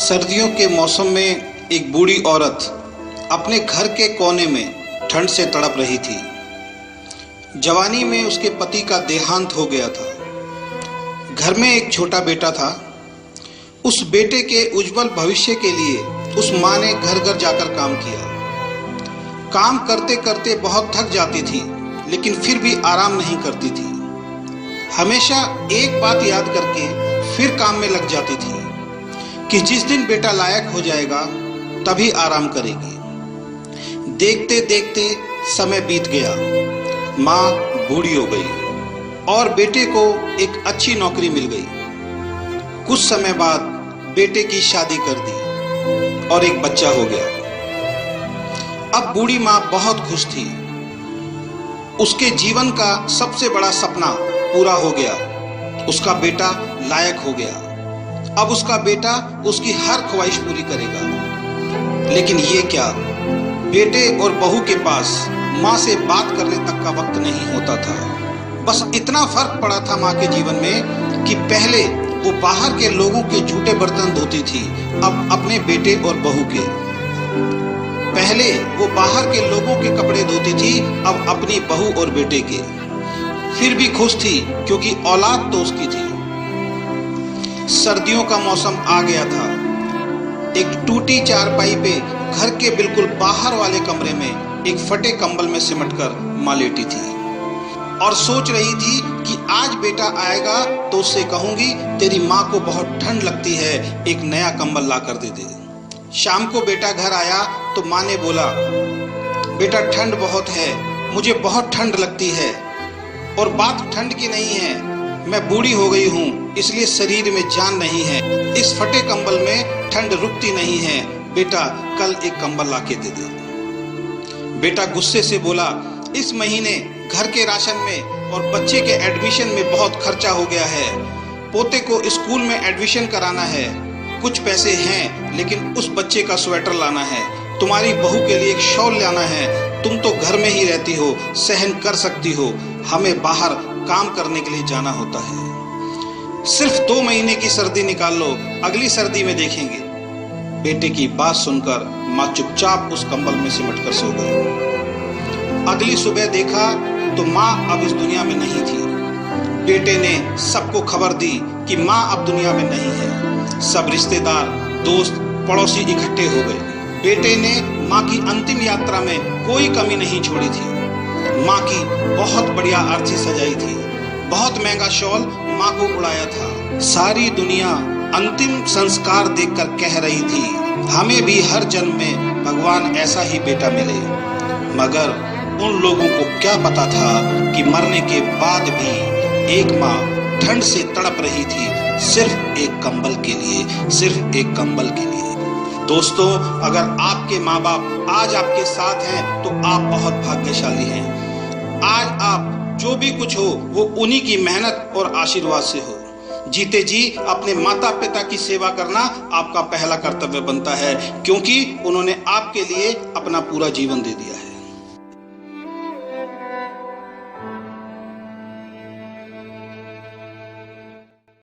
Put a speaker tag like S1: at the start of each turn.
S1: सर्दियों के मौसम में एक बूढ़ी औरत अपने घर के कोने में ठंड से तड़प रही थी। जवानी में उसके पति का देहांत हो गया था। घर में एक छोटा बेटा था। उस बेटे के उज्जवल भविष्य के लिए उस माँ ने घर घर जाकर काम किया। काम करते करते बहुत थक जाती थी, लेकिन फिर भी आराम नहीं करती थी। हमेशा एक बात याद करके फिर काम में लग जाती थी कि जिस दिन बेटा लायक हो जाएगा तभी आराम करेगी। देखते देखते समय बीत गया। माँ बूढ़ी हो गई और बेटे को एक अच्छी नौकरी मिल गई। कुछ समय बाद बेटे की शादी कर दी और एक बच्चा हो गया। अब बूढ़ी माँ बहुत खुश थी। उसके जीवन का सबसे बड़ा सपना पूरा हो गया। उसका बेटा लायक हो गया। अब उसका बेटा उसकी हर ख्वाहिश पूरी करेगा। लेकिन ये क्या, बेटे और बहू के पास माँ से बात करने तक का वक्त नहीं होता था। बस इतना फर्क पड़ा था माँ के जीवन में कि पहले वो बाहर के लोगों के झूठे बर्तन धोती थी, अब अपने बेटे और बहू के। पहले वो बाहर के लोगों के कपड़े धोती थी, अब अपनी बहू और बेटे के। फिर भी खुश थी क्योंकि औलाद तो उसकी थी। सर्दियों का मौसम आ गया था। एक टूटी चारपाई पे घर के बिल्कुल बाहर वाले कमरे में एक फटे कंबल में सिमटकर माँ लेटी थी और सोच रही थी कि आज बेटा आएगा तो उससे कहूंगी तेरी माँ को बहुत ठंड लगती है, एक नया कंबल ला कर दे दे। शाम को बेटा घर आया तो माँ ने बोला, बेटा ठंड बहुत है, मुझे बहुत ठंड लगती है। और बात ठंड की नहीं है, मैं बूढ़ी हो गई हूँ इसलिए शरीर में जान नहीं है। इस फटे कंबल में ठंड रुकती नहीं है। बेटा कल एक कंबल ला के दे दे। बेटा गुस्से से बोला, इस महीने घर के राशन में और बच्चे के एडमिशन में बहुत खर्चा हो गया है। पोते को स्कूल में एडमिशन कराना है, कुछ पैसे हैं, लेकिन उस बच्चे का स्वेटर लाना है, तुम्हारी बहू के लिए एक शॉल लाना है। तुम तो घर में ही रहती हो, सहन कर सकती हो, हमें बाहर काम करने के लिए जाना होता है। सिर्फ 2 महीने की सर्दी निकाल लो, अगली सर्दी में देखेंगे। बेटे की बात सुनकर माँ चुपचाप उस कंबल में सिमटकर सो गई। अगली सुबह देखा तो माँ अब इस दुनिया में नहीं थी। बेटे ने सबको खबर दी कि माँ अब दुनिया में नहीं है। सब रिश्तेदार, दोस्त, पड़ोसी इकट्ठे हो गए। बेटे ने माँ की अंतिम यात्रा में कोई कमी नहीं छोड़ी थी। माँ की बहुत बढ़िया अर्थी सजाई थी, बहुत महंगा शॉल माँ को उड़ाया था। सारी दुनिया अंतिम संस्कार देखकर कह रही थी, हमें भी हर जन्म में भगवान ऐसा ही बेटा मिले। मगर उन लोगों को क्या पता था कि मरने के बाद भी एक माँ ठंड से तड़प रही थी, सिर्फ एक कंबल के लिए, सिर्फ एक कंबल के लिए। दोस्तों, अगर आपके माँ बाप आज आपके साथ हैं तो आप बहुत भाग्यशाली हैं। आज आप जो भी कुछ हो वो उन्हीं की मेहनत और आशीर्वाद से हो। जीते जी अपने माता पिता की सेवा करना आपका पहला कर्तव्य बनता है, क्योंकि उन्होंने आपके लिए अपना पूरा जीवन दे दिया है।